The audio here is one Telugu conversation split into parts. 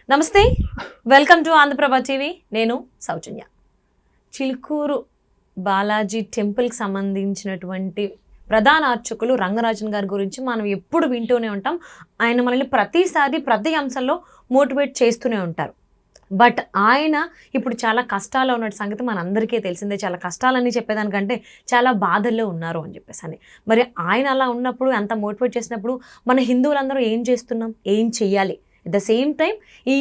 నమస్తే, వెల్కమ్ టు ఆంధ్రప్రభ టీవీ. నేను సౌజన్య. చిలుకూరు బాలాజీ టెంపుల్కి సంబంధించినటువంటి ప్రధాన అర్చకులు రంగరాజన్ గారి గురించి మనం ఎప్పుడు వింటూనే ఉంటాం. ఆయన మనల్ని ప్రతిసారి ప్రతి అంశంలో మోటివేట్ చేస్తూనే ఉంటారు. బట్ ఆయన ఇప్పుడు చాలా కష్టాల్లో ఉన్న సంగతి మనందరికీ తెలిసిందే. చాలా కష్టాలన్నీ చెప్పేదానికంటే చాలా బాధల్లో ఉన్నారు అని చెప్పేసి అని. మరి ఆయన అలా ఉన్నప్పుడు, అంత మోటివేట్ చేసినప్పుడు మన హిందువులందరూ ఏం చేస్తున్నాం, ఏం చెయ్యాలి? అట్ ద సేమ్ టైం ఈ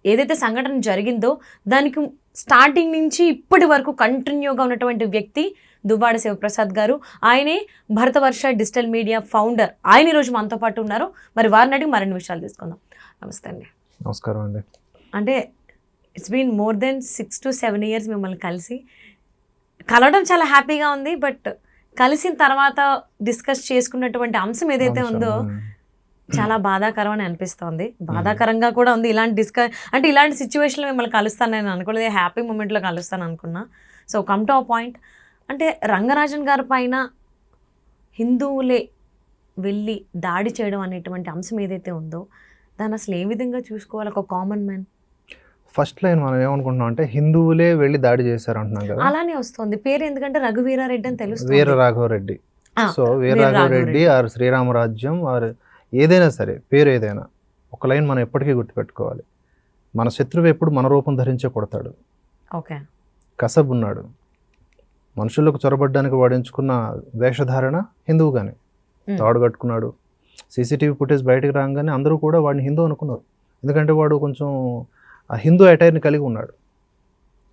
ఏదైతే సంఘటన జరిగిందో దానికి స్టార్టింగ్ నుంచి ఇప్పటి వరకు కంటిన్యూగా ఉన్నటువంటి వ్యక్తి దువ్వాడ శివప్రసాద్ గారు. ఆయనే భరతవర్ష డిజిటల్ మీడియా ఫౌండర్. ఆయన ఈరోజు మనతో పాటు ఉన్నారు. మరి వారిని అడిగి మరిన్ని విషయాలు తీసుకుందాం. నమస్తే అండి. నమస్కారం అండి. అంటే it's been more than 6 to 7 years మిమ్మల్ని కలవడం చాలా హ్యాపీగా ఉంది. బట్ కలిసిన తర్వాత డిస్కస్ చేసుకున్నటువంటి అంశం ఏదైతే ఉందో చాలా బాధాకరం అని అనిపిస్తోంది. బాధాకరంగా కూడా ఉంది. ఇలాంటి సిచ్యువేషన్లో మిమ్మల్ని కలుస్తాను నేను అనుకోలేదు. హ్యాపీ మూమెంట్లో కలుస్తాను అనుకున్నా. So come to a point. అంటే రంగరాజన్ గారి పైన హిందువులే వెళ్ళి దాడి చేయడం అనేటువంటి అంశం ఏదైతే ఉందో దాన్ని అసలు ఏ విధంగా చూసుకోవాలి ఒక కామన్ మ్యాన్? ఫస్ట్ లైన్ మనం ఏమనుకుంటున్నాం అంటే హిందువులే వెళ్ళి దాడి చేశారు అంటున్నాం కదా. అలానే వస్తుంది పేరు. ఎందుకంటే రఘువీరారెడ్డి అని తెలుస్తుంది. Veeraraghava Reddy. So Veeraraghava Reddy or Sri Rama Rajyam or ఏదైనా సరే, పేరు ఏదైనా ఒక లైన్ మనం ఎప్పటికీ గుర్తుపెట్టుకోవాలి. మన శత్రువు ఎప్పుడు మన రూపం ధరించే కొడతాడు. ఓకే. కసబ్ ఉన్నాడు. మనుషులకు చొరబడ్డానికి వాడించుకున్న వేషధారణ హిందువుగానే. తాడు కట్టుకున్నాడు. సీసీటీవీ ఫుటేజ్ బయటకు రాగానే అందరూ కూడా వాడిని హిందూ అనుకున్నారు. ఎందుకంటే వాడు కొంచెం ఆ హిందూ అటైర్ని కలిగి ఉన్నాడు.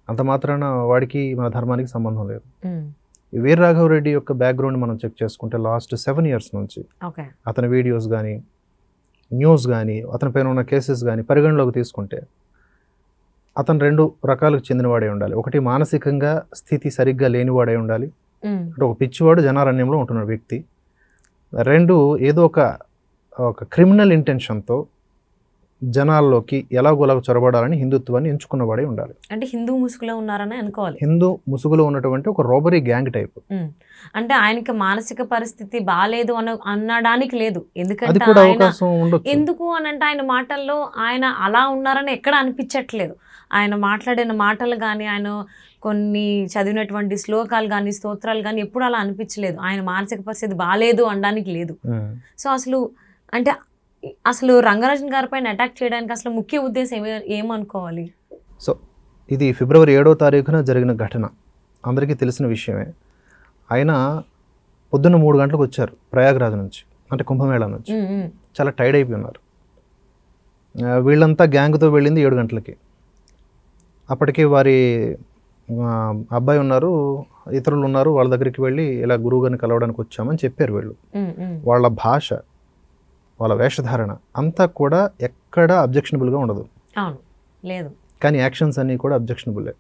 అంత మాత్రాన వాడికి మన ధర్మానికి సంబంధం లేదు. ఈ వీరరాఘవరెడ్డి యొక్క బ్యాక్గ్రౌండ్ మనం చెక్ చేసుకుంటే లాస్ట్ 7 years నుంచి అతని వీడియోస్ కానీ, న్యూస్ కానీ, అతని పైన ఉన్న కేసెస్ కానీ పరిగణలోకి తీసుకుంటే అతను 2 రకాలకు చెందినవాడే ఉండాలి. ఒకటి మానసికంగా స్థితి సరిగ్గా లేనివాడై ఉండాలి. అంటే ఒక పిచ్చివాడు జనారణ్యంలో ఉంటున్న వ్యక్తి. 2 ఏదో ఒక క్రిమినల్ ఇంటెన్షన్తో జనాల్లోకి ఎలాగోలాగ చొరబడాలని హిందుత్వాన్ని ఎంచుకున్నవాడే ఉండాలి. అంటే హిందూ ముసుగులో ఉన్నారని అనుకోవాలి. హిందూ ముసుగులో ఉన్నటువంటి ఒక రోబరీ గ్యాంగ్ టైప్. అంటే ఆయనకి మానసిక పరిస్థితి బాగాలేదు అనడానికి లేదు. ఎందుకంటే ఎందుకు అని అంటే ఆయన మాటల్లో ఆయన అలా ఉన్నారని ఎక్కడ అనిపించట్లేదు. ఆయన మాట్లాడిన మాటలు కానీ, ఆయన కొన్ని చదివినటువంటి శ్లోకాలు కానీ, స్తోత్రాలు కానీ ఎప్పుడు అలా అనిపించలేదు. ఆయన మానసిక పరిస్థితి బాగాలేదు అనడానికి లేదు. సో అసలు రంగరాజన్ గారి పైన అటాక్ చేయడానికి అసలు ముఖ్య ఉద్దేశం ఏమనుకోవాలి? సో ఇది February 7వ తారీఖున జరిగిన ఘటన అందరికీ తెలిసిన విషయమే. ఆయన పొద్దున్న 3 గంటలకు వచ్చారు ప్రయాగ్రాజ్ నుంచి, అంటే కుంభమేళా నుంచి. చాలా టైర్డ్ అయిపోయి ఉన్నారు. వీళ్ళంతా గ్యాంగ్తో వెళ్ళింది 7 గంటలకి. అప్పటికి వారి అబ్బాయి ఉన్నారు, ఇతరులు ఉన్నారు. వాళ్ళ దగ్గరికి వెళ్ళి ఇలా గురువుగారిని కలవడానికి వచ్చామని చెప్పారు వీళ్ళు. వాళ్ళ భాష, వాళ్ళ వేషధారణ అంతా కూడా ఎక్కడ అబ్జెక్షనబుల్గా ఉండదు. లేదు. కానీ యాక్షన్స్ అన్నీ కూడా అబ్జెక్షనబుల్లే.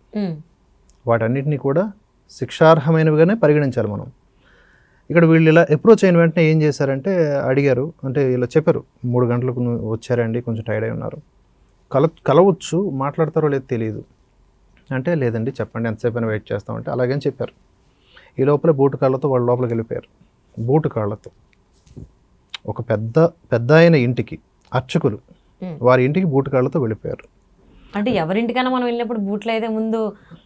వాటన్నిటినీ కూడా శిక్షార్హమైనవిగానే పరిగణించాలి మనం. ఇక్కడ వీళ్ళు ఇలా అప్రోచ్ అయిన వెంటనే ఏం చేశారంటే అడిగారు. అంటే ఇలా చెప్పారు, 3 గంటలకు వచ్చారండి, కొంచెం టైర్డ్ అయి ఉన్నారు, కలవచ్చు, మాట్లాడతారో లేదో తెలియదు అంటే, లేదండి చెప్పండి ఎంతసేపు అయినా వెయిట్ చేస్తామంటే అలాగని చెప్పారు. ఈ లోపల బూటు కాళ్ళతో వాళ్ళ లోపలికి వెళ్ళిపోయారు. బూటు కాళ్ళతో ఒక పెద్ద ఆయన ఇంటికి అర్చకులు వారి ఇంటికి బూటు కాళ్ళతో వెళ్ళిపోయారు. అంటే ఎవరింటికైనా మనం వెళ్ళినప్పుడు బూట్లు అయితే ముందు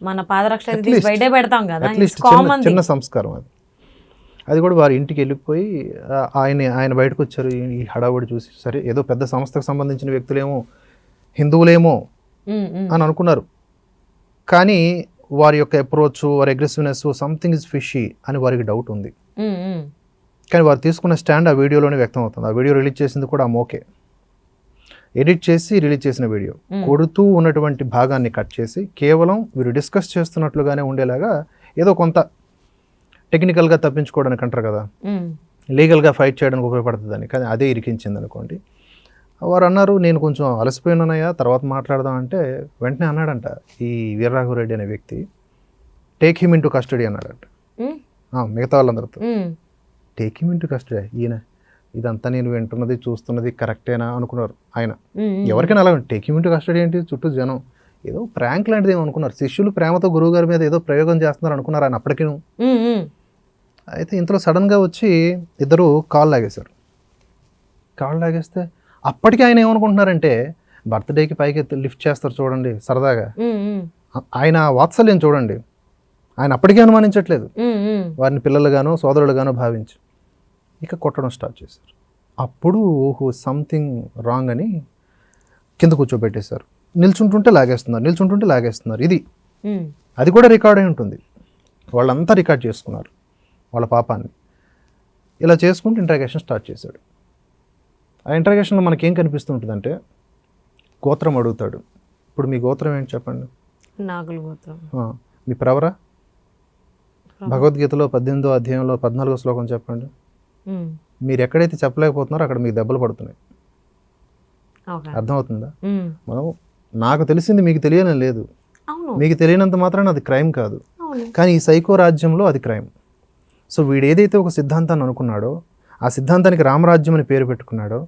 మన పాదరక్ష బయటే పెడతాం కదా, చిన్న సంస్కారం అది కూడా వారి ఇంటికి వెళ్ళిపోయి ఆయన బయటకు వచ్చారు. ఈ హడావుడి చూసి సరే ఏదో పెద్ద సంస్థకు సంబంధించిన వ్యక్తులేమో, హిందువులేమో అని అనుకున్నారు. కానీ వారి యొక్క అప్రోచ్, వారి అగ్రెసివ్నెస్, సంథింగ్ ఇస్ ఫిషీ అని వారికి డౌట్ ఉంది. కానీ వారు తీసుకున్న స్టాండ్ ఆ వీడియోలోనే వ్యక్తం అవుతుంది. ఆ వీడియో రిలీజ్ చేసింది కూడా ఓకే, ఎడిట్ చేసి రిలీజ్ చేసిన వీడియో. కొడుతూ ఉన్నటువంటి భాగాన్ని కట్ చేసి కేవలం వీరు డిస్కస్ చేస్తున్నట్లుగానే ఉండేలాగా ఏదో కొంత టెక్నికల్గా తప్పించుకోవడానికి అంటారు కదా, లీగల్గా ఫైట్ చేయడానికి ఉపయోగపడుతుందని. కానీ అదే ఇరికించింది అనుకోండి. వారు అన్నారు, నేను కొంచెం అలసిపోయినానయ్యా, తర్వాత మాట్లాడదాం అంటే వెంటనే అన్నాడంట ఈ వీరరాఘవరెడ్డి అనే వ్యక్తి, take him in to custody అన్నాడంట. మిగతా వాళ్ళందరితో take him in to custody. ఈయన ఇదంతా నేను వింటున్నది చూస్తున్నది కరెక్టేనా అనుకున్నారు ఆయన. ఎవరికైనా అలా take him in to custody ఏంటి, చుట్టూ జనం, ఏదో ప్రాంక్ లాంటిది ఏమో అనుకున్నారు. శిష్యులు ప్రేమతో గురువు గారి మీద ఏదో ప్రయోగం చేస్తున్నారు అనుకున్నారు ఆయన అప్పటికీ. అయితే ఇంతలో సడన్గా వచ్చి ఇద్దరు కాల్ లాగేశారు. కాల్ లాగేస్తే అప్పటికి ఆయన ఏమనుకుంటున్నారంటే బర్త్డేకి పైకి లిఫ్ట్ చేస్తారు చూడండి సరదాగా, ఉమ్, ఉమ్, ఆయన వాత్సల్యం చూడండి, ఆయన అప్పటికే అనుమానించట్లేదు, ఉమ్, ఉమ్. వారిని పిల్లలుగానో సోదరులుగానో భావించి ఇక కొట్టడం స్టార్ట్ చేశారు. అప్పుడు ఓహో సంథింగ్ రాంగ్ అని కింద కూర్చోబెట్టేశారు. నిల్చుంటుంటే లాగేస్తున్నారు. ఇది ఉమ్, అది కూడా రికార్డ్ అయి ఉంటుంది. వాళ్ళంతా రికార్డ్ చేసుకున్నారు వాళ్ళ పాపాన్ని. ఇలా చేసుకుంటూ ఇంట్రాగేషన్ స్టార్ట్ చేశాడు. ఆ ఇంట్రాగేషన్లో మనకేం కనిపిస్తుంటుందంటే గోత్రం అడుగుతాడు. ఇప్పుడు మీ గోత్రం ఏంటి చెప్పండి? నాగుల గోత్రం. మీ ప్రవర భగవద్గీతలో 18వ అధ్యాయంలో 14వ శ్లోకం చెప్పండి. ఉమ్, మీరు ఎక్కడైతే చెప్పలేకపోతున్నారో అక్కడ మీకు దెబ్బలు పడుతున్నాయి. ఓకే. అర్థమవుతుందా? ఉమ్, మనం నాకు తెలిసింది మీకు తెలియని లేదు, అవును మీకు తెలియనంత మాత్రాన అది క్రైమ్ కాదు, అవును. కానీ ఈ సైకో రాజ్యంలో అది క్రైమ్. సో వీడు ఏదైతే ఒక సిద్ధాంతాన్ని అనుకున్నాడో ఆ సిద్ధాంతానికి రామరాజ్యం అని పేరు పెట్టుకున్నాడో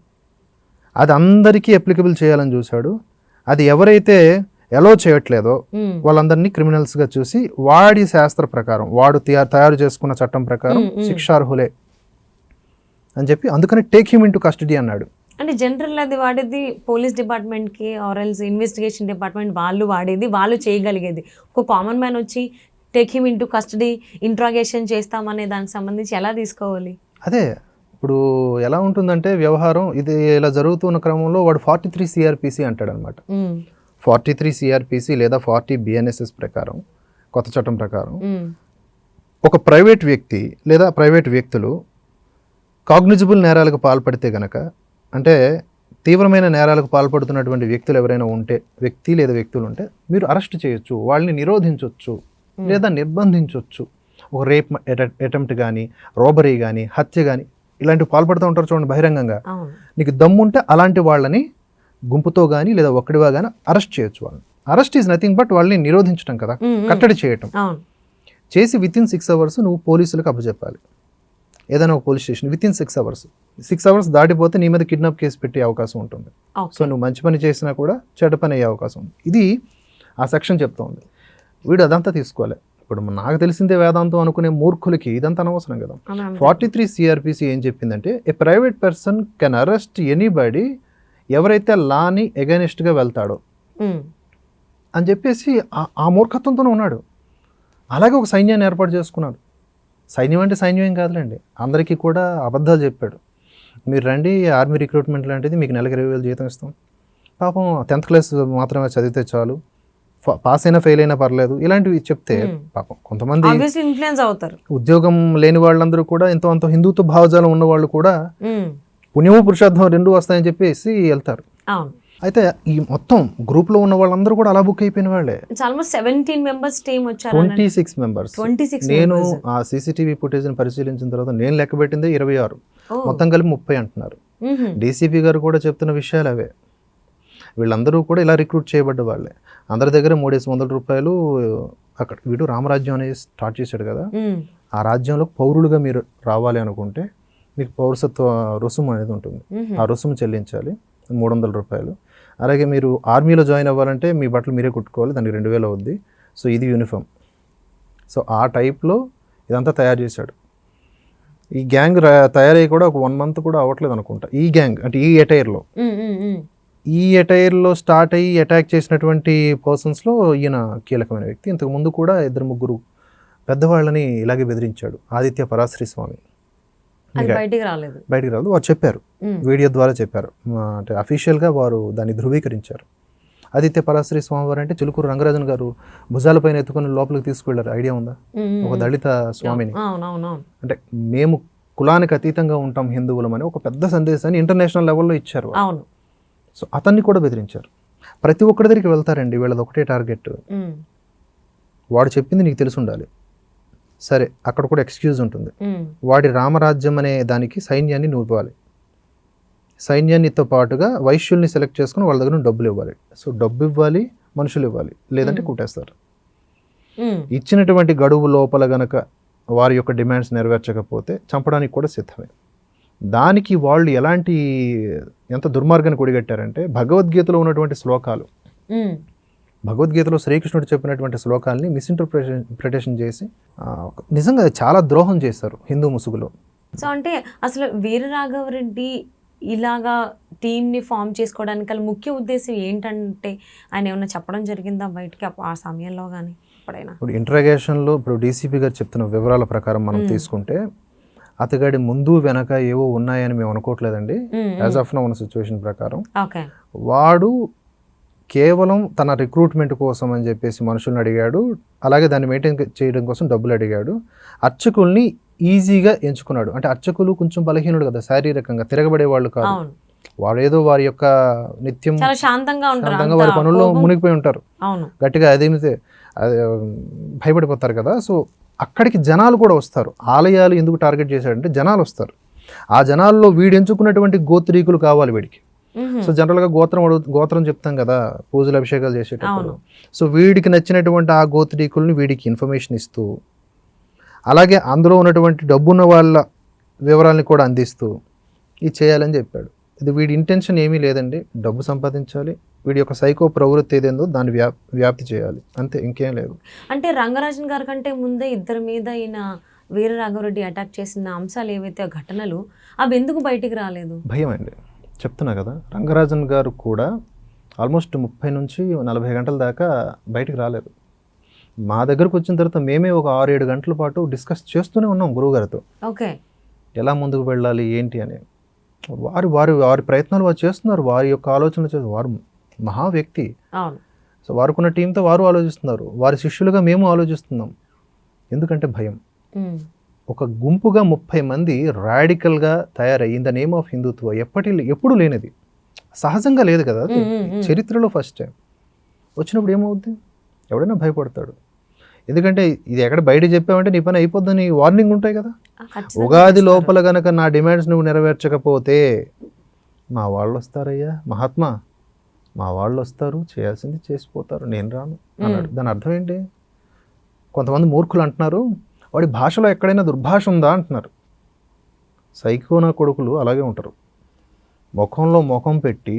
అది అందరికీ అప్లికబుల్ చేయాలని చూశాడు. అది ఎవరైతే ఎలో చేయట్లేదో ఉమ్, వాళ్ళందరినీ క్రిమినల్స్గా చూసి వాడి శాస్త్ర ప్రకారం వాడు తయారు చేసుకున్న చట్టం ప్రకారం శిక్షార్హులే అని చెప్పి అందుకని take him in to custody అన్నాడు. అంటే జనరల్ అది వాడేది పోలీస్ డిపార్ట్మెంట్కి ఆర్ఎల్స్ ఇన్వెస్టిగేషన్ డిపార్ట్మెంట్ వాళ్ళు వాడేది, వాళ్ళు చేయగలిగేది. ఒక కామన్ మ్యాన్ వచ్చి take him into custody interrogation చేస్తామనే దానికి సంబంధించి ఎలా తీసుకోవాలి? అదే ఇప్పుడు ఎలా ఉంటుందంటే వ్యవహారం ఇది ఇలా జరుగుతున్న క్రమంలో వాడు 43 CRPC అంటాడనమాట. 43 CRPC లేదా 40 BNSS ప్రకారం, కొత్త చట్టం ప్రకారం ఒక ప్రైవేట్ వ్యక్తి లేదా ప్రైవేట్ వ్యక్తులు కాగ్నిజిబుల్ నేరాలకు పాల్పడితే గనక, అంటే తీవ్రమైన నేరాలకు పాల్పడుతున్నటువంటి వ్యక్తులు ఎవరైనా ఉంటే, వ్యక్తులు ఉంటే మీరు అరెస్ట్ చేయొచ్చు, వాళ్ళని నిరోధించవచ్చు లేదా నిర్బంధించవచ్చు. ఒక రేప్ అటెంప్ట్ కానీ, రోబరీ కానీ, హత్య కానీ ఇలాంటివి పాల్పడుతూ ఉంటారు చూడండి బహిరంగంగా. నీకు దమ్ముంటే అలాంటి వాళ్ళని గుంపుతో కానీ లేదా ఒక్కడివా కానీ అరెస్ట్ చేయొచ్చు. వాళ్ళని అరెస్ట్ ఈజ్ నథింగ్ బట్ వాళ్ళని నిరోధించడం కదా, కట్టడి చేయటం. చేసి వితిన్ 6 hours నువ్వు పోలీసులకు అప్పచెప్పాలి. ఏదైనా ఒక police station within 6 hours. 6 hours దాటిపోతే నీ మీద కిడ్నాప్ కేసు పెట్టే అవకాశం ఉంటుంది. సో నువ్వు మంచి పని చేసినా కూడా చెడ్డ పని అయ్యే అవకాశం ఉంది. ఇది ఆ సెక్షన్ చెప్తోంది. వీడు అదంతా తీసుకోవాలి. ఇప్పుడు నాకు తెలిసిందే వేదాంతం అనుకునే మూర్ఖులకి ఇదంతా అనవసరం కదా. 43 CRPC ఏం చెప్పిందంటే a private person can arrest anybody ఎవరైతే లాని ఎగైనెస్ట్గా వెళ్తాడో అని చెప్పేసి ఆ మూర్ఖత్వంతోనే ఉన్నాడు. అలాగే ఒక సైన్యాన్ని ఏర్పాటు చేసుకున్నాడు. సైన్యం అంటే సైన్యం ఏం కాదులేండి, అందరికీ కూడా అబద్ధాలు చెప్పాడు. మీరు రండి ఆర్మీ రిక్రూట్మెంట్ లాంటిది, మీకు నెలకు 20,000 జీతం ఇస్తాం, పాపం 10th class మాత్రమే చదివితే చాలు, పాస్ అయినా ఫెయిల్ అయినా పర్లేదు, ఇలాంటివి చెప్తే పాపం కొంతమంది ఇన్ఫ్లుయెన్స్ అవుతారు. ఉద్యోగం లేని వాళ్ళందరూ కూడా ఎంతో అంత హిందుత్వ భావజాలం ఉన్న వాళ్ళు కూడా పుణ్యము పురుషార్థం 2 వస్తాయని చెప్పేసి వెళ్తారు. అయితే ఈ మొత్తం గ్రూప్ లో ఉన్న వాళ్ళందరూ కూడా అలా బుక్ అయిపోయిన వాళ్ళే. ఆల్మోస్ట్ 17 members టీమ్ వచ్చారు. 26 members. నేను ఆ CCTV ఫుటేజ్ ని పరిశీలించిన తర్వాత నేను లెక్క పెట్టిందే 26, మొత్తం కలిపి 30 అంటున్నారు. DCP గారు కూడా చెప్తున్న విషయాలు అవే. వీళ్ళందరూ కూడా ఇలా రిక్రూట్ చేయబడ్డ వాళ్ళే. అందరి దగ్గర 300 రూపాయలు. అక్కడ వీడు రామరాజ్యం అనేది స్టార్ట్ చేశాడు కదా, ఆ రాజ్యంలో పౌరులుగా మీరు రావాలి అనుకుంటే మీకు పౌరసత్వ రుసుము అనేది ఉంటుంది. ఆ రుసుము చెల్లించాలి 300 రూపాయలు. అలాగే మీరు ఆర్మీలో జాయిన్ అవ్వాలంటే మీ బట్టలు మీరే కుట్టుకోవాలి, దానికి 2000 అవుద్ది. సో ఇది యూనిఫామ్. సో ఆ టైప్లో ఇదంతా తయారు చేశాడు. ఈ గ్యాంగ్ తయారయ్యి కూడా ఒక 1 month కూడా అవ్వట్లేదు అనుకుంటా. ఈ గ్యాంగ్ అంటే ఈ ఎటైర్లో స్టార్ట్ అయ్యి అటాక్ చేసినటువంటి పర్సన్స్లో ఈయన కీలకమైన వ్యక్తి. ఇంతకుముందు కూడా 2-3 పెద్దవాళ్ళని ఇలాగే బెదిరించాడు. ఆదిత్య పరాశ్రీ స్వామి బయటికి రాలేదు. వారు చెప్పారు, వీడియో ద్వారా చెప్పారు, అంటే అఫీషియల్గా వారు దాన్ని ధృవీకరించారు. ఆదిత్య పరాశ్రీ స్వామి వారు అంటే చిలుకూరు రంగరాజన్ గారు భుజాలపైన ఎత్తుకొని లోపలికి తీసుకువెళ్ళారు. ఐడియా ఉందా? ఒక దళిత స్వామిని. అంటే మేము కులానికి అతీతంగా ఉంటాం హిందువులమని ఒక పెద్ద సందేశాన్ని ఇంటర్నేషనల్ లెవెల్లో ఇచ్చారు. సో అతన్ని కూడా బెదిరించారు. ప్రతి ఒక్కరి దగ్గరికి వెళ్తారండి, వీళ్ళది ఒకటే టార్గెట్. వాడు చెప్పింది నీకు తెలిసి ఉండాలి. సరే, అక్కడ కూడా ఎక్స్క్యూజ్ ఉంటుంది. వాడి రామరాజ్యం అనే దానికి సైన్యాన్ని నూపాలి. సైన్యాన్నితో పాటుగా వైశ్యుల్ని సెలెక్ట్ చేసుకుని వాళ్ళ దగ్గర డబ్బులు ఇవ్వాలి. సో డబ్బు ఇవ్వాలి, మనుషులు ఇవ్వాలి, లేదంటే కుట్టేస్తారు. ఇచ్చినటువంటి గడువు లోపల గనక వారి యొక్క డిమాండ్స్ నెరవేర్చకపోతే చంపడానికి కూడా సిద్ధమే. దానికి వాళ్ళు ఎంత దుర్మార్గాన్ని కొడిగట్టారంటే భగవద్గీతలో ఉన్నటువంటి శ్లోకాలు, భగవద్గీతలో శ్రీకృష్ణుడు చెప్పినటువంటి శ్లోకాలని మిస్ఇంటర్ప్రిటేషన్ చేసి నిజంగా చాలా ద్రోహం చేశారు హిందూ ముసుగులో. సో అంటే అసలు వీర రాఘవరెడ్డి ఇలాగా టీంని ఫామ్ చేసుకోవడానికి గల ముఖ్య ఉద్దేశం ఏంటంటే ఆయన ఏమైనా చెప్పడం జరిగిందా బయటికి ఆ సమయంలో కానీ ఎప్పుడైనా? ఇప్పుడు ఇంట్రాగేషన్లో ఇప్పుడు డీసీపీ గారు చెప్తున్న వివరాల ప్రకారం మనం తీసుకుంటే అతగాడి ముందు వెనక ఏవో ఉన్నాయని మేము అనుకోవట్లేదండి. యాజ్ ఆఫ్ నౌ ఉన్న సిచ్యువేషన్ ప్రకారం ఓకే, వాడు కేవలం తన రిక్రూట్మెంట్ కోసం అని చెప్పేసి మనుషుల్ని అడిగాడు, అలాగే దాన్ని మెయింటైన్ చేయడం కోసం డబ్బులు అడిగాడు. అర్చకుల్ని ఈజీగా ఎంచుకున్నాడు. అంటే అర్చకులు కొంచెం బలహీనుడు కదా, శారీరకంగా తిరగబడే వాళ్ళు కాదు. అవును, వాడేదో వారి యొక్క నిత్యం చాలా శాంతంగా ఉంటారు, శాంతంగా వారి పనుల్లో మునిగిపోయి ఉంటారు. అవును, గట్టిగా అదేమితే భయపడిపోతారు కదా. సో అక్కడికి జనాలు కూడా వస్తారు. ఆలయాలు ఎందుకు టార్గెట్ చేశాడంటే జనాలు వస్తారు. ఆ జనాల్లో వీడు ఎంచుకున్నటువంటి గోత్రీకులు కావాలి వీడికి. సో జనరల్గా గోత్రం చెప్తాం కదా పూజలు అభిషేకాలు చేసేటప్పుడు. సో వీడికి నచ్చినటువంటి ఆ గోత్రీకుల్ని వీడికి ఇన్ఫర్మేషన్ ఇస్తూ, అలాగే అందులో ఉన్నటువంటి డబ్బున్న వాళ్ళ వివరాలని కూడా అందిస్తూ ఇది చేయాలని చెప్పాడు. ఇది వీడి ఇంటెన్షన్ ఏమీ లేదండి, డబ్బు సంపాదించాలి, వీడి యొక్క సైకో ప్రవృత్తి ఏదేందో దాన్ని వ్యాప్తి చేయాలి, అంతే, ఇంకేం లేదు. అంటే రంగరాజన్ గారి కంటే ముందే ఇద్దరి మీద ఈయన వీర రాఘవరెడ్డి అటాక్ చేసిన అంశాలు ఏవైతే ఘటనలు అవి ఎందుకు బయటికి రాలేదు? భయం అండి, చెప్తున్నా కదా. రంగరాజన్ గారు కూడా ఆల్మోస్ట్ 30 నుంచి 40 గంటల దాకా బయటికి రాలేదు. మా దగ్గరకు వచ్చిన తర్వాత మేమే ఒక 6-7 గంటల పాటు డిస్కస్ చేస్తూనే ఉన్నాం గురువుగారితో. ఓకే, ఎలా ముందుకు వెళ్ళాలి ఏంటి అని. వారి ప్రయత్నాలు వారు చేస్తున్నారు, వారి యొక్క ఆలోచనలు చేస్తున్నారు. వారు మహా వ్యక్తి. అవును. సో వారుకున్న టీంతో వారు ఆలోచిస్తున్నారు, వారి శిష్యులుగా మేము ఆలోచిస్తున్నాం. ఎందుకంటే భయం. ఒక గుంపుగా 30 మంది రాడికల్గా తయారయ్యి ఇన్ ద నేమ్ ఆఫ్ హిందుత్వ ఎప్పుడు లేనిది, సహజంగా లేదు కదా, చరిత్రలో ఫస్ట్ టైం వచ్చినప్పుడు ఏమవుద్ది? ఎవడైనా భయపడతాడు. ఎందుకంటే ఇది ఎక్కడ బయట చెప్పామంటే నీ పని అయిపోద్దని వార్నింగ్ ఉంటాయి కదా. ఉగాది లోపల గనక నా డిమాండ్స్ నువ్వు నెరవేర్చకపోతే మా వాళ్ళు వస్తారయ్యా మహాత్మా, మా వాళ్ళు వస్తారు, చేయాల్సింది చేసిపోతారు, నేను రాను అన్నాడు. దాని అర్థం ఏంటి? కొంతమంది మూర్ఖులు అంటున్నారు వాడి భాషలో ఎక్కడైనా దుర్భాష ఉందా అంటున్నారు. సైకోనా కొడుకులు అలాగే ఉంటారు. ముఖంలో ముఖం పెట్టి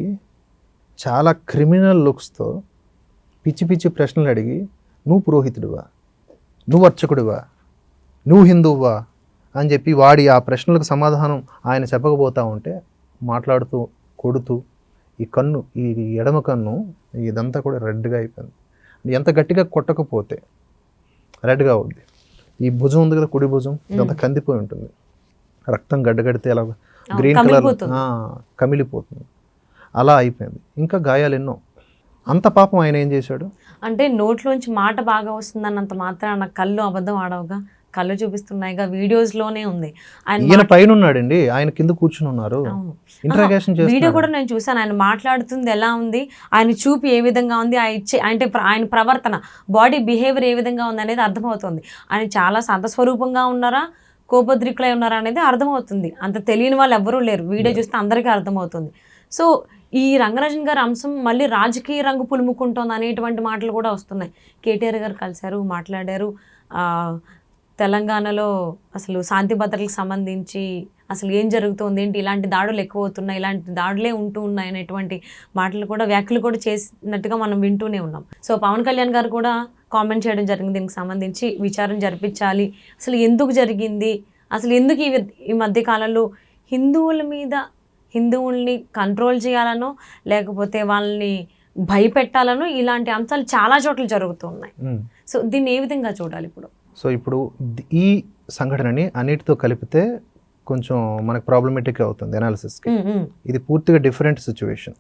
చాలా క్రిమినల్ లుక్స్తో పిచ్చి పిచ్చి ప్రశ్నలు అడిగి నువ్వు పురోహితుడివా, నువ్వు అర్చకుడివా, నువ్వు హిందువువా అని చెప్పి వాడి ఆ ప్రశ్నలకు సమాధానం ఆయన చెప్పకపోతా ఉంటే మాట్లాడుతూ కొడుతూ ఈ కన్ను, ఈ ఎడమ కన్ను ఇదంతా కూడా రెడ్గా అయిపోయింది. ఎంత గట్టిగా కొట్టకపోతే రెడ్గా అవుద్ది. ఈ భుజం ఉంది కదా, కుడి భుజం, ఇదంతా కందిపోయి ఉంటుంది. రక్తం గడ్డగడితే ఎలా గ్రీన్ కలర్ కమిలిపోతుంది, అలా అయిపోయింది. ఇంకా గాయాలు ఎన్నో. అంత పాపం ఆయన ఏం చేశాడు అంటే నోట్లోంచి మాట బాగా వస్తుందన్నంత మాత్రాన కళ్ళు అబద్ధం ఆడవుగా, కళ్ళు చూపిస్తున్నాయిగా, వీడియోస్లోనే ఉంది. ఆయన పైన ఉన్నాడండి, ఆయన కింద కూర్చుని ఉన్నారు, ఇంటరాగేషన్ చేస్తున్నారు. వీడియో కూడా నేను చూసాను. ఆయన మాట్లాడుతుంది ఎలా ఉంది, ఆయన చూపు ఏ విధంగా ఉంది, అంటే ఆయన ప్రవర్తన, బాడీ బిహేవియర్ ఏ విధంగా ఉంది అనేది అర్థమవుతుంది. ఆయన చాలా శాంతస్వరూపంగా ఉన్నారా, కోపద్రికులై ఉన్నారా అనేది అర్థమవుతుంది. అంత తెలియని వాళ్ళు ఎవ్వరూ లేరు, వీడియో చూస్తే అందరికీ అర్థమవుతుంది. సో ఈ రంగరాజన్ గారి అంశం మళ్ళీ రాజకీయ రంగు పులుముకుంటోంది అనేటువంటి మాటలు కూడా వస్తున్నాయి. కేటీఆర్ గారు కలిశారు, మాట్లాడారు. తెలంగాణలో అసలు శాంతి భద్రతలకు సంబంధించి అసలు ఏం జరుగుతుంది ఏంటి, ఇలాంటి దాడులు ఎక్కువ అవుతున్నాయి, ఇలాంటి దాడులే ఉంటూ ఉన్నాయి అనేటువంటి మాటలు కూడా, వ్యాఖ్యలు కూడా చేసినట్టుగా మనం వింటూనే ఉన్నాం. సో పవన్ కళ్యాణ్ గారు కూడా కామెంట్ చేయడం జరిగింది, దీనికి సంబంధించి విచారణ జరిపించాలి, అసలు ఎందుకు జరిగింది, అసలు ఎందుకు ఈ మధ్య కాలంలో హిందువుల మీద, హిందువుల్ని కంట్రోల్ చేయాలనో లేకపోతే వాళ్ళని భయపెట్టాలనో ఇలాంటి అంశాలు చాలా చోట్ల జరుగుతున్నాయి. సో దీన్ని ఏ విధంగా చూడాలి ఇప్పుడు? సో ఇప్పుడు ఈ సంఘటనని అన్నిటితో కలిపితే కొంచెం మనకు ప్రాబ్లమేటిక్ అవుతుంది అనాలిసిస్కి. ఇది పూర్తిగా డిఫరెంట్ సిచ్యువేషన్.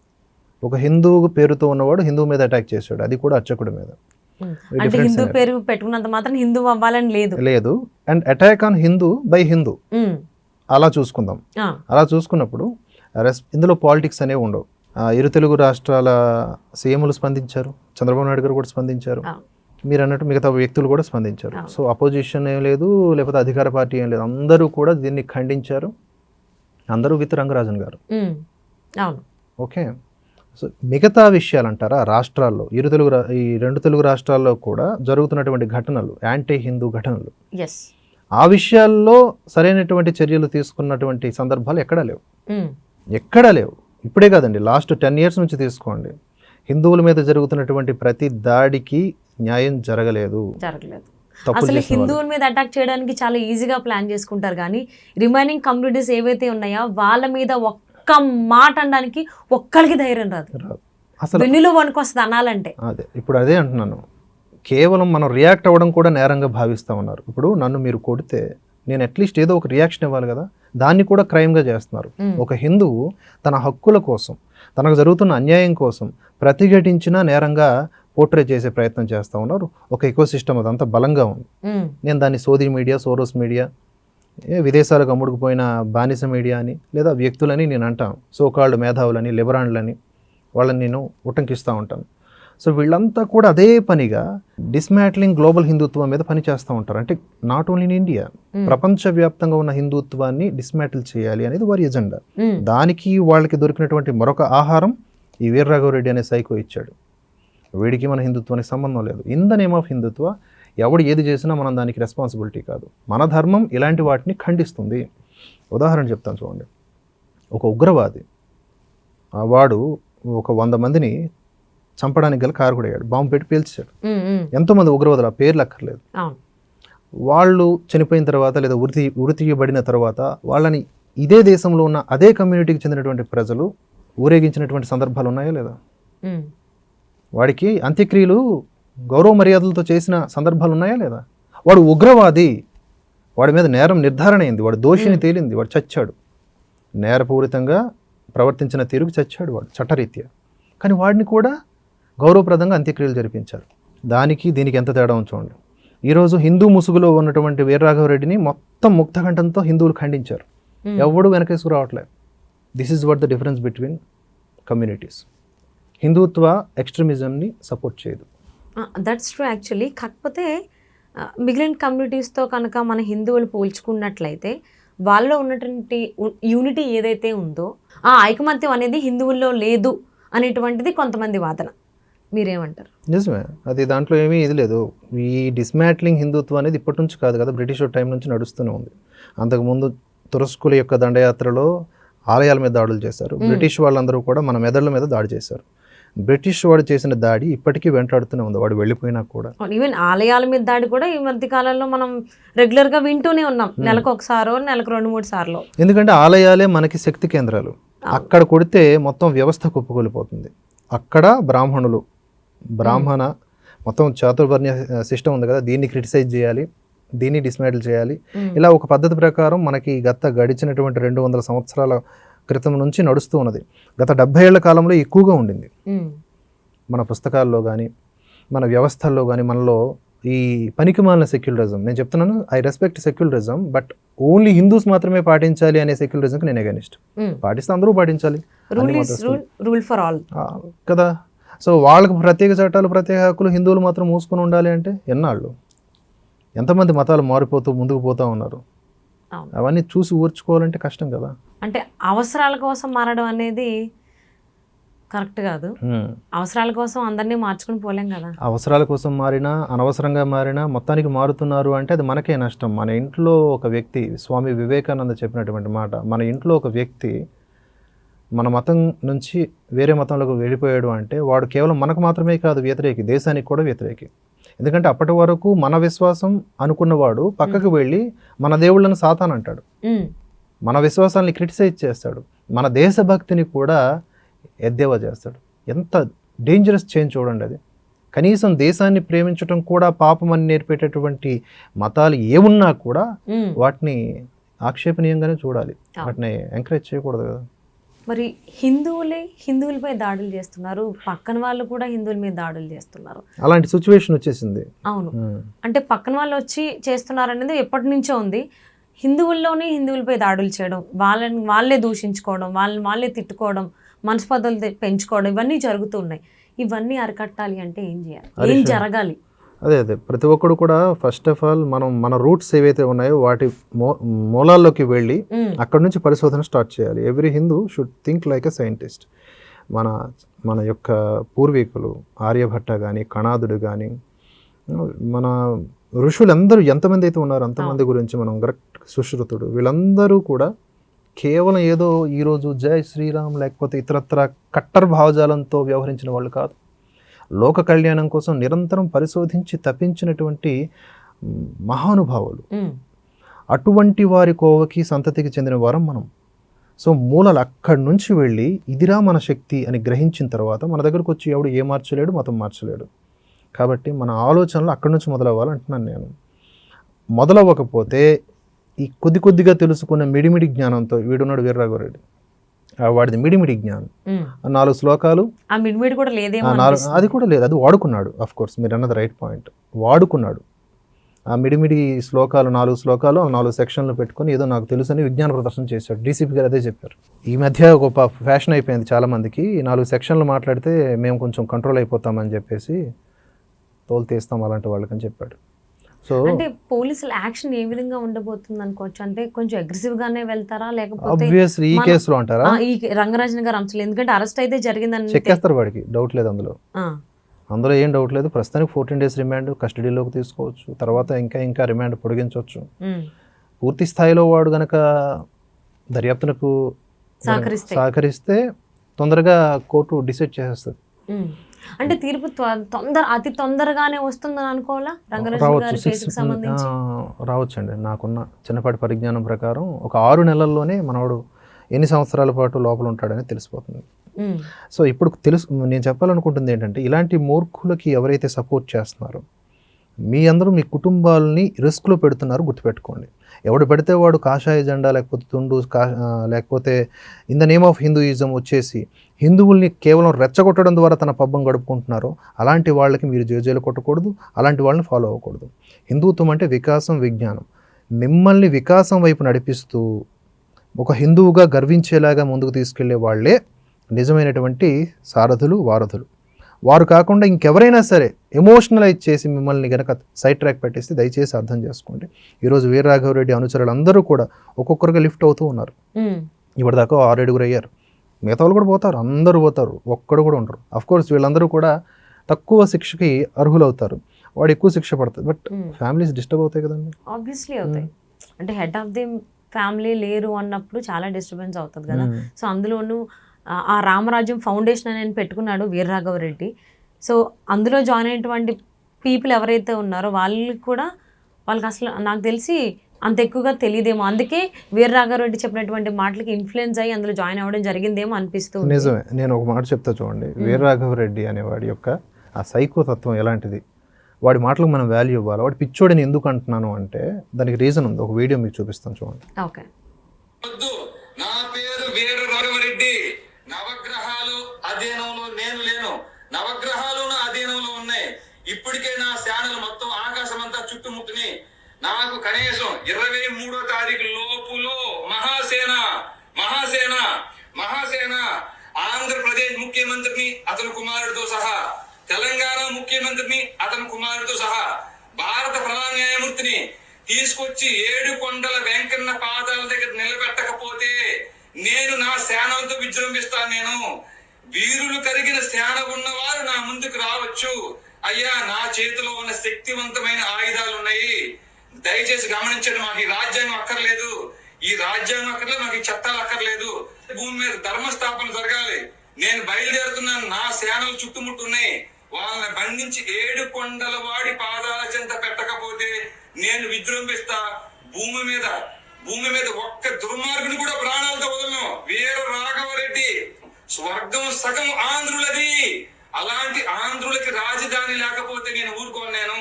ఒక హిందూ పేరుతో ఉన్నవాడు హిందూ మీద అటాక్ చేశాడు, అది కూడా అర్చకుడి మీద. అంటే హిందూ పేరు పెట్టుకున్నంత మాత్రం హిందూ అవ్వాలని లేదు. And attack on Hindu by Hindu, అలా చూసుకుందాం. అలా చూసుకున్నప్పుడు ఇందులో పాలిటిక్స్ అనేవి ఉండవు. ఇరు తెలుగు రాష్ట్రాల సీఎంలు స్పందించారు, చంద్రబాబు నాయుడు గారు కూడా స్పందించారు, మీరు అన్నట్టు మిగతా వ్యక్తులు కూడా స్పందించారు. సో అపోజిషన్ ఏం లేదు, లేకపోతే అధికార పార్టీ ఏం లేదు, అందరూ కూడా దీన్ని ఖండించారు. అందరూ విత్ రంగరాజన్ గారు. ఓకే. సో మిగతా విషయాలు అంటారా, రాష్ట్రాల్లో ఈ రెండు తెలుగు రాష్ట్రాల్లో కూడా జరుగుతున్నటువంటి ఘటనలు, యాంటీ హిందూ ఘటనలు, ఆ విషయాల్లో సరైనటువంటి చర్యలు తీసుకున్నటువంటి సందర్భాలు ఎక్కడా లేవు. ఇప్పుడే కాదండి, లాస్ట్ 10 years నుంచి తీసుకోండి, హిందువుల మీద జరుగుతున్నటువంటి ప్రతి దాడికి న్యాయం జరగలేదు. అసలు హిందువుల మీద అటాక్ చేయడానికి చాలా ఈజీగా ప్లాన్ చేసుకుంటారు, కానీ రిమైనింగ్ కమ్యూనిటీస్ ఏవైతే ఉన్నాయో వాళ్ళ మీద ఒక్క మాట అనడానికి ఒక్కరికి ధైర్యం రాదు. అసలు వెన్నులో వణుకొస్తుంది అనాలంటే. అదే ఇప్పుడు అదే అంటున్నాను, కేవలం మనం రియాక్ట్ అవ్వడం కూడా నేరంగా భావిస్తూ ఉన్నారు. ఇప్పుడు నన్ను మీరు కొడితే నేను అట్లీస్ట్ ఏదో ఒక రియాక్షన్ ఇవ్వాలి కదా, దాన్ని కూడా క్రైమ్గా చేస్తున్నారు. ఒక హిందువు తన హక్కుల కోసం, తనకు జరుగుతున్న అన్యాయం కోసం ప్రతిఘటించినా నేరంగా పోర్ట్రే చేసే ప్రయత్నం చేస్తూ ఉన్నారు. ఒక ఎకోసిస్టమ్ అదంతా బలంగా ఉంది. నేను దాన్ని సోది మీడియా, సోరోస్ మీడియా, విదేశాలకు అమ్ముడుకుపోయిన బానిస మీడియా అని లేదా వ్యక్తులని నేను అంటాను. సోకాల్డ్ మేధావులని, లిబరాన్లని, వాళ్ళని నేను ఉటంకిస్తూ ఉంటాను. సో వీళ్ళంతా కూడా అదే పనిగా డిస్మాంట్లింగ్ గ్లోబల్ హిందుత్వం మీద పని చేస్తూ ఉంటారు. అంటే నాట్ ఓన్లీ ఇన్ ఇండియా, ప్రపంచవ్యాప్తంగా ఉన్న హిందుత్వాన్ని డిస్మాంటిల్ చేయాలి అనేది వారి ఎజెండా. దానికి వాళ్ళకి దొరికినటువంటి మరొక ఆహారం ఈ వీర్రాఘవరెడ్డి అనే సైకో ఇచ్చాడు. వీడికి మన హిందుత్వానికి సంబంధం లేదు. ఇన్ ద నేమ్ ఆఫ్ హిందుత్వ ఎవడు ఏది చేసినా మనం దానికి రెస్పాన్సిబిలిటీ కాదు. మన ధర్మం ఇలాంటి వాటిని ఖండిస్తుంది. ఉదాహరణ చెప్తాను చూడండి. ఒక ఉగ్రవాది వాడు ఒక 100 మందిని చంపడానికి గల కారకుడయ్యాడు. బాంబు పెట్టి పేల్చాడు. ఎంతోమంది ఉగ్రవాదులు, ఆ పేర్లు అక్కర్లేదు. వాళ్ళు చనిపోయిన తర్వాత లేదా ఉరి తీయబడిన తర్వాత వాళ్ళని ఇదే దేశంలో ఉన్న అదే కమ్యూనిటీకి చెందినటువంటి ప్రజలు ఊరేగించినటువంటి సందర్భాలు ఉన్నాయా లేదా? వాడికి అంత్యక్రియలు గౌరవ మర్యాదలతో చేసిన సందర్భాలు ఉన్నాయా లేదా? వాడు ఉగ్రవాది, వాడి మీద నేరం నిర్ధారణ అయింది, వాడు దోషిని తేలింది, వాడు చచ్చాడు. నేరపూరితంగా ప్రవర్తించిన తీరుకు చచ్చాడు వాడు చట్టరీత్యా. కానీ వాడిని కూడా గౌరవప్రదంగా అంత్యక్రియలు జరిపించారు. దానికి దీనికి ఎంత తేడా చూడండి. ఈరోజు హిందూ ముసుగులో ఉన్నటువంటి వీర్రాఘవరెడ్డిని మొత్తం ముక్తకంఠంతో హిందువులు ఖండించారు. ఎవడు వెనకేసుకు రావట్లేదు. This is what the difference between communities. Hindutva ఎక్స్ట్రీమిజంని సపోర్ట్ చేయదు. That's true actually. కాకపోతే మిగిలిన కమ్యూనిటీస్తో కనుక మన హిందువులు పోల్చుకున్నట్లయితే వాళ్ళలో ఉన్నటువంటి యూనిటీ ఏదైతే ఉందో ఆ ఐకమత్యం అనేది హిందువుల్లో లేదు అనేటువంటిది కొంతమంది వాదన. మీరేమంటారు? నిజమే, అది దాంట్లో ఏమీ ఇది లేదు. ఈ డిస్మాంట్లింగ్ హిందుత్వం అనేది ఇప్పటి నుంచి కాదు కదా, బ్రిటిష్ టైం నుంచి నడుస్తూనే ఉంది. అంతకుముందు తురస్కుల యొక్క దండయాత్రలో ఆలయాల మీద దాడులు చేశారు. బ్రిటిష్ వాళ్ళందరూ కూడా మన మెదళ్ళ మీద దాడి చేశారు. బ్రిటిష్ వాడు చేసిన దాడి ఇప్పటికీ వెంటాడుతూనే ఉంది, వాడు వెళ్ళిపోయినా కూడా. ఈవెన్ ఆలయాల మీద దాడి కూడా ఈ మధ్య కాలంలో మనం రెగ్యులర్గా వింటూనే ఉన్నాం. నెలకు ఒకసారో నెలకు 2-3 సార్లు. ఎందుకంటే ఆలయాలే మనకి శక్తి కేంద్రాలు. అక్కడ కొడితే మొత్తం వ్యవస్థ కుప్పకూలిపోతుంది. అక్కడ బ్రాహ్మణ మొత్తం చాతుర్వర్ణ్య సిస్టమ్ ఉంది కదా, దీన్ని క్రిటిసైజ్ చేయాలి, దీన్ని డిస్మాంటిల్ చేయాలి. ఇలా ఒక పద్ధతి ప్రకారం మనకి గడిచినటువంటి 200 సంవత్సరాల క్రితం నుంచి నడుస్తూ ఉన్నది. గత 70 ఏళ్ల కాలంలో ఎక్కువగా ఉండింది. మన పుస్తకాల్లో కానీ మన వ్యవస్థల్లో కానీ మనలో ఈ పనికిమాలిన సెక్యులరిజం, నేను చెప్తున్నాను, I respect secularism, but only Hindus మాత్రమే పాటించాలి అనే సెక్యులరిజంకి నేను అగైనిస్ట్. పాటిస్తే అందరూ పాటించాలి కదా. సో వాళ్ళకి ప్రత్యేక చట్టాలు, ప్రత్యేక హక్కులు, హిందువులు మాత్రం మూసుకొని ఉండాలి అంటే ఎన్నాళ్ళు? ఎంతమంది మతాలు మారిపోతూ ముందుకు పోతూ ఉన్నారు. అవన్నీ చూసి ఊర్చుకోవాలంటే కష్టం కదా. అంటే అవసరాల కోసం మారడం అనేది కరెక్ట్ కాదు. అవసరాల కోసం అందరినీ మార్చుకుని పోలేం కదా. అవసరాల కోసం మారినా, అనవసరంగా మారినా మొత్తానికి మారుతున్నారు అంటే అది మనకే నష్టం. మన ఇంట్లో ఒక వ్యక్తి, స్వామి వివేకానంద చెప్పినటువంటి మాట, మన ఇంట్లో ఒక వ్యక్తి మన మతం నుంచి వేరే మతంలోకి వెళ్ళిపోయాడు అంటే వాడు కేవలం మనకు మాత్రమే కాదు వ్యతిరేకి, దేశానికి కూడా వ్యతిరేకి. ఎందుకంటే అప్పటి వరకు మన విశ్వాసం అనుకున్నవాడు పక్కకు వెళ్ళి మన దేవుళ్ళని సాతాన్ అంటాడు, మన విశ్వాసాన్ని క్రిటిసైజ్ చేస్తాడు, మన దేశభక్తిని కూడా ఎద్దేవా చేస్తాడు. ఎంత డేంజరస్ చేంజ్ చూడండి అది. కనీసం దేశాన్ని ప్రేమించడం కూడా పాపం అని నేర్పేటటువంటి మతాలు ఏమున్నా కూడా వాటిని ఆక్షేపణీయంగానే చూడాలి, వాటిని ఎంకరేజ్ చేయకూడదు కదా. మరి హిందువులపై దాడులు చేస్తున్నారు, పక్కన వాళ్ళు కూడా హిందువుల మీద దాడులు చేస్తున్నారు. అలాంటి సిచ్యువేషన్ వచ్చేసింది. అవును, అంటే పక్కన వాళ్ళు వచ్చి చేస్తున్నారు అనేది ఎప్పటి నుంచో ఉంది. హిందువుల్లోనే హిందువులపై దాడులు చేయడం, వాళ్ళే దూషించుకోవడం, వాళ్ళే తిట్టుకోవడం, మనస్పర్ధలు పెంచుకోవడం, ఇవన్నీ జరుగుతూ ఉన్నాయి. ఇవన్నీ అరికట్టాలి అంటే ఏం చేయాలి, ఏం జరగాలి? అదే ప్రతి ఒక్కడు కూడా ఫస్ట్ ఆఫ్ ఆల్ మన రూట్స్ ఏవైతే ఉన్నాయో వాటి మూలాల్లోకి వెళ్ళి అక్కడ నుంచి పరిశోధన స్టార్ట్ చేయాలి. Every Hindu should think like a scientist. మన యొక్క పూర్వీకులు ఆర్యభట్ట కానీ, కణాదుడు కానీ, మన ఋషులందరూ ఎంతమంది అయితే ఉన్నారో అంతమంది గురించి మనం కరెక్ట్, సుశ్రుతుడు, వీళ్ళందరూ కూడా కేవలం ఏదో ఈరోజు జై శ్రీరామ్ లేకపోతే ఇతరత్ర కట్టర్ భావజాలంతో వ్యవహరించిన వాళ్ళు కాదు. లోక కళ్యాణం కోసం నిరంతరం పరిశోధించి తప్పించినటువంటి మహానుభావులు. అటువంటి వారి కోవకి సంతతికి చెందిన వారం మనం. సో మూలాలు అక్కడి నుంచి వెళ్ళి ఇదిరా మన శక్తి అని గ్రహించిన తర్వాత మన దగ్గరకు వచ్చి ఎవడు ఏ మార్చలేడు, మతం మార్చలేడు. కాబట్టి మన ఆలోచనలు అక్కడి నుంచి మొదలవ్వాలంటున్నాను నేను. మొదలవ్వకపోతే ఈ కొద్దిగా తెలుసుకున్న మిడిమిడి జ్ఞానంతో వీడున్నాడు వీర్రాఘవరెడ్డి, వాడిది మిడిమిడి జ్ఞానం. 4 శ్లోకాలు ఆ మిడిమిడి కూడా లేదేమో అది కూడా లేదు, అది వాడుకున్నాడు. అఫ్ కోర్స్ మీరు అన్నది రైట్ పాయింట్, వాడుకున్నాడు. ఆ మిడిమిడి శ్లోకాలు 4 శ్లోకాలు 4 సెక్షన్లు పెట్టుకొని ఏదో నాకు తెలుసని విజ్ఞాన ప్రదర్శన చేశాడు. డీసీపీ గారు అదే చెప్పారు. ఈ మధ్య ఒక ఫ్యాషన్ అయిపోయింది చాలా మందికి, 4 సెక్షన్లు మాట్లాడితే మేము కొంచెం కంట్రోల్ అయిపోతామని చెప్పేసి తోలు తీస్తాం అలాంటి వాళ్ళకని చెప్పాడు. సో అంటే పోలీసుల యాక్షన్ ఏ విధంగా ఉండబోతుంది అనుకోవచ్చు? అంటే కొంచెం అగ్రెసివ్ గానే వెళ్తారా, లేకపోతే ఆబ్వియస్లీ ఈ కేసులో అంటారా ఈ రంగరాజన్ గారు అంశం, ఎందుకంటే అరెస్ట్ అయితే జరిగిందని చెక్కేస్తారు వాడికి, డౌట్ లేదు అందులో ఏం డౌట్ లేదు. ప్రస్తుతానికి 14 days రిమాండ్ కస్టడీలోకి తీసుకోవచ్చు, తర్వాత ఇంకా రిమాండ్ పొడిగించవచ్చు. పూర్తి స్థాయిలో వాడు గనక దర్యాప్తునకు సహకరిస్తే తొందరగా కోర్టు డిసైడ్ చేసేస్తుంది. అంటే తీర్పు అతి తొందరగానే వస్తుందని అనుకోవాలా రంగరాజన్ గారి కేసుకు సంబంధించి? రావచ్చండి. నాకున్న చిన్నపాటి పరిజ్ఞానం ప్రకారం ఒక 6 నెలల్లోనే మనవాడు ఎన్ని సంవత్సరాల పాటు లోపల ఉంటాడని తెలిసిపోతుంది. సో ఇప్పుడు నేను చెప్పాలనుకుంటుంది ఏంటంటే, ఇలాంటి మూర్ఖులకి ఎవరైతే సపోర్ట్ చేస్తున్నారో మీ అందరూ మీ కుటుంబాలని రిస్క్లో పెడుతున్నారు, గుర్తుపెట్టుకోండి. ఎవడు పెడితే వాడు కాషాయ జెండా లేకపోతే తుండు లేకపోతే in the name of Hinduism వచ్చేసి హిందువుల్ని కేవలం రెచ్చగొట్టడం ద్వారా తన పబ్బం గడుపుకుంటున్నారో అలాంటి వాళ్ళకి మీరు జేజేలు కొట్టకూడదు, అలాంటి వాళ్ళని ఫాలో అవ్వకూడదు. హిందుత్వం అంటే వికాసం, విజ్ఞానం. మిమ్మల్ని వికాసం వైపు నడిపిస్తూ ఒక హిందువుగా గర్వించేలాగా ముందుకు తీసుకెళ్లే వాళ్ళే నిజమైనటువంటి సారథులు, వారధులు. వారు కాకుండా ఇంకెవరైనా సరే ఎమోషనలైజ్ చేసి మిమ్మల్ని కనుక సైడ్ ట్రాక్ పెట్టేస్తే దయచేసి అర్థం చేసుకోండి. ఈరోజు వీర్రాఘవరెడ్డి అనుచరులు అందరూ కూడా ఒక్కొక్కరుగా లిఫ్ట్ అవుతూ ఉన్నారు. ఇప్పటిదాకా 6 అయ్యారు, మిగతా వాళ్ళు కూడా పోతారు, అందరూ పోతారు, ఒక్కడు కూడా ఉండరు. అఫ్కోర్స్ వీళ్ళందరూ కూడా తక్కువ శిక్షకి అర్హులు అవుతారు, వాడు ఎక్కువ శిక్ష పడుతుంది. బట్ ఫ్యామిలీస్ డిస్టర్బ్ అవుతాయి కదండి. ఆబ్వియస్లీ అవుతాయి. అంటే హెడ్ ఆఫ్ ది ఫ్యామిలీ లేరు అన్నప్పుడు చాలా డిస్టర్బెన్స్ అవుతుంది కదా. సో అందులోనూ ఆ రామరాజ్యం ఫౌండేషన్ అని పెట్టుకున్నాడు వీర్రాఘవరెడ్డి. సో అందులో జాయిన్ అయినటువంటి పీపుల్ ఎవరైతే ఉన్నారో వాళ్ళకి అసలు నాకు తెలిసి అంత ఎక్కువగా తెలియదేమో. అందుకే వీర్రాఘవరెడ్డి చెప్పినటువంటి మాటలకి ఇన్ఫ్లుయెన్స్ అయ్యి అందులో జాయిన్ అవ్వడం జరిగిందేమో అనిపిస్తుంది. నిజమే. నేను ఒక మాట చెప్తా చూడండి, వీర్రాఘవరెడ్డి అనేవాడి యొక్క ఆ సైకోతత్వం ఎలాంటిది, వాడి మాటలకు మనం వాల్యూ ఇవ్వాలి. వాడు పిచ్చోడిని ఎందుకు అంటున్నాను అంటే దానికి రీజన్ ఉంది. ఒక వీడియో మీకు చూపిస్తాను చూడండి. ఓకే. నా పేరు వీర్రాఘవరెడ్డి. నవగ్రహాలు అధీనంలో నేను లేను, నవగ్రహాలు నా అధీనంలో ఉన్నాయి. ఇప్పటికే నా శానలు మొత్తం ఆకాశం అంతా చుట్టుముట్టుని నాకు కనీసం 23వ తారీఖు లోపులో మహాసేన ఆంధ్రప్రదేశ్ ముఖ్యమంత్రిని అతని కుమారుడితో సహా, తెలంగాణ ముఖ్యమంత్రిని అతని కుమారుడితో సహా, భారత ప్రధాన న్యాయమూర్తిని తీసుకొచ్చి 7 కొండల వెంకన్న పాదాల దగ్గర నిలబెట్టకపోతే నేను నా సేనలతో విజృంభిస్తాను. నేను వీరులు కరిగిన సేన ఉన్నవారు నా ముందుకు రావచ్చు. అయ్యా, నా చేతిలో ఉన్న శక్తివంతమైన ఆయుధాలు ఉన్నాయి. దయచేసి గమనించండి. మాకు ఈ రాజ్యాంగం అక్కర్లేదు, మాకు ఈ చట్టాలు అక్కర్లేదు. భూమి మీద ధర్మస్థాపన జరగాలి. నేను బయలుదేరుతున్నాను, నా సేనలు చుట్టుముట్టున్నాయి. వాళ్ళని బంధించి 7 కొండల వాడి పాదాల చెంత పెట్టకపోతే నేను విజృంభిస్తా. భూమి మీద ఒక్క దుర్మార్గుని కూడా ప్రాణాలతో వదలను. వీర్రాఘవరెడ్డి స్వర్గం సగం ఆంధ్రులది. అలాంటి ఆంధ్రులకి రాజధాని లేకపోతే నేను ఊరుకోను.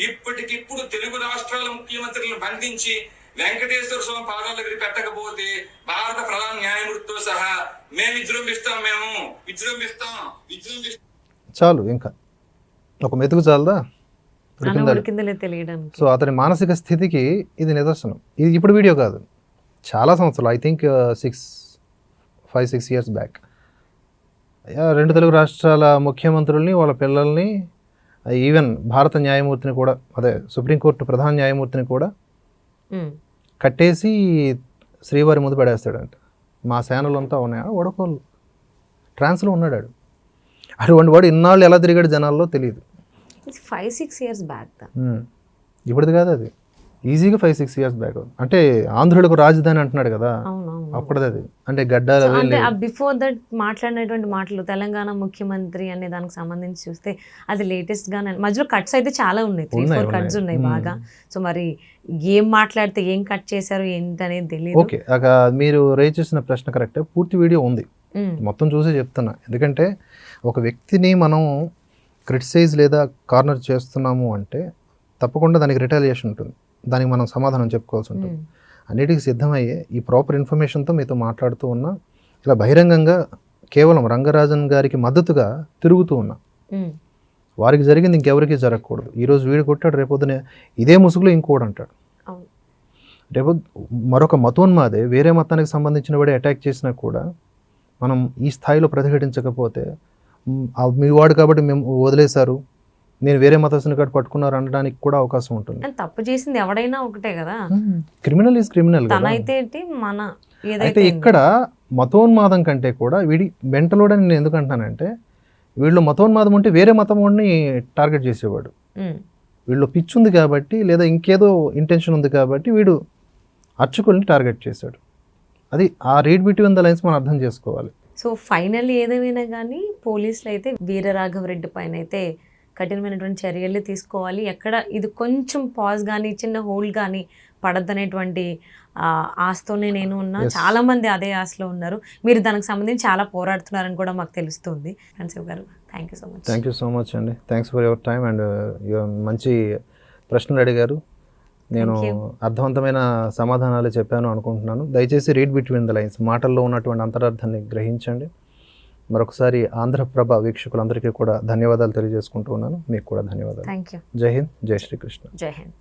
ఇప్పటికిప్పుడు తెలుగు రాష్ట్రాల ముఖ్యమంత్రులను బంధించి వెంకటేశ్వర స్వామి పాదాల దగ్గర పెట్టకపోతే భారత ప్రధాన న్యాయమూర్తితో సహా మేము విజృంభిస్తాం. చాలు, ఇంకా ఒక మెతుకు చాలదా? తెలియడానికి. సో అతని మానసిక స్థితికి ఇది నిదర్శనం. ఇది ఇప్పుడు వీడియో కాదు, చాలా సంవత్సరాలు, I think 5-6 years back 2 Telugu రాష్ట్రాల ముఖ్యమంత్రుల్ని, వాళ్ళ పిల్లల్ని, ఈవెన్ భారత న్యాయమూర్తిని కూడా, అదే సుప్రీంకోర్టు ప్రధాన న్యాయమూర్తిని కూడా కట్టేసి శ్రీవారి ముందు పడేస్తాడంట. మా సేనలు అంతా ఉన్నాయా, వడకోళ్ళు ట్రాన్స్లో ఉన్నాడు. అటువంటి వాడు ఇన్నాళ్ళు ఎలా తిరిగాడు జనాల్లో తెలియదు. 5-6 years బ్యాక్. ఇప్పటిది కాదు అది. ఈజీగా 5-6 ఇయర్స్ బ్యాక్. అంటే ఆంధ్రులకు రాజధాని అంటున్నాడు కదా, అవునవును. అప్పుడది అది అంటే గడ్డాలు అవి అంటే లేవు. ఆ బిఫోర్ దట్ మాట్లాడినటువంటి మాటలు తెలంగాణ ముఖ్యమంత్రి అనే దానికి సంబంధించి చూస్తే అది లేటెస్ట్ గా మధ్యలో కట్స్ అయితే చాలా ఉన్నాయి, 3-4 కట్స్ ఉన్నాయి బాగా. సో మరి ఏం మాట్లాడితే ఏం కట్ చేశారు ఏంటనేది తెలియదు. ఓకే, మీరు రేజ్ చేసిన ప్రశ్న కరెక్టే. పూర్తి వీడియో ఉంది, మొత్తం చూసే చెప్తున్నా. ఎందుకంటే ఒక వ్యక్తిని మనం క్రిటిసైజ్ లేదా కార్నర్ చేస్తున్నాము అంటే తప్పకుండా దానికి రిటాలియేషన్ ఉంటుంది, దానికి మనం సమాధానం చెప్పుకోవాల్సి ఉంటుంది. అన్నిటికీ సిద్ధమయ్యే ఈ ప్రాపర్ ఇన్ఫర్మేషన్తో మీతో మాట్లాడుతూ ఉన్నా, ఇలా బహిరంగంగా కేవలం రంగరాజన్ గారికి మద్దతుగా తిరుగుతూ ఉన్నా. వారికి జరిగింది ఇంకెవరికి జరగకూడదు. ఈరోజు వీడు కొట్టాడు, రేపొద్దునే ఇదే ముసుగులో ఇంకోటి అంటాడు. రేపు మరొక మతోన్మాదే వేరే మతానికి సంబంధించిన వాడే అటాక్ చేసినా కూడా మనం ఈ స్థాయిలో ప్రతిఘటించకపోతే మీ వాడు కాబట్టి మేము వదిలేశారు, నేను వేరే మతస్థుని కాదు పట్టుకున్నారు అనడానికి కూడా అవకాశం ఉంటుంది. తప్పు చేసింది ఎవడైనా ఒకటే కదా, క్రిమినల్ ఈజ్ క్రిమినల్. తనైతే మన అయితే ఇక్కడ మతోన్మాదం కంటే కూడా వీడి మెంటలోడని నేను ఎందుకు అంటానంటే, వీళ్ళు మతోన్మాదం ఉంటే వేరే మతం వాడిని టార్గెట్ చేసేవాడు. వీళ్ళు పిచ్చి ఉంది కాబట్టి లేదా ఇంకేదో ఇంటెన్షన్ ఉంది కాబట్టి వీడు అర్చకుల్ని టార్గెట్ చేశాడు. అది ఆ రీడ్ బిట్వీన్ ద లైన్స్ మనం అర్థం చేసుకోవాలి. సో ఫైనల్ ఏదేమైనా కానీ పోలీసులు అయితే వీరరాఘవరెడ్డి పైన అయితే కఠినమైనటువంటి చర్యలు తీసుకోవాలి. ఎక్కడ ఇది కొంచెం పాజ్ కానీ చిన్న హోల్డ్ కానీ పడద్దనేటువంటి ఆశతోనే నేను ఉన్నా. చాలా మంది అదే ఆశలో ఉన్నారు. మీరు దానికి సంబంధించి చాలా పోరాడుతున్నారని కూడా మాకు తెలుస్తుంది. కన్సీవ్ గారు, thank you so much. Thank you so much అండి. Thanks for your time and మంచి ప్రశ్నలు అడిగారు. నేను అర్థవంతమైన సమాధానాలు చెప్పాను అనుకుంటున్నాను. దయచేసి రీడ్ బిట్వీన్ ద లైన్స్, మాటల్లో ఉన్నటువంటి అంతరార్థాన్ని గ్రహించండి. మరొకసారి ఆంధ్రప్రభ వీక్షకులందరికీ కూడా ధన్యవాదాలు తెలియజేసుకుంటూ ఉన్నాను. మీకు కూడా ధన్యవాదాలు. Thank you. జై హింద్, జై శ్రీకృష్ణ. జై హింద్.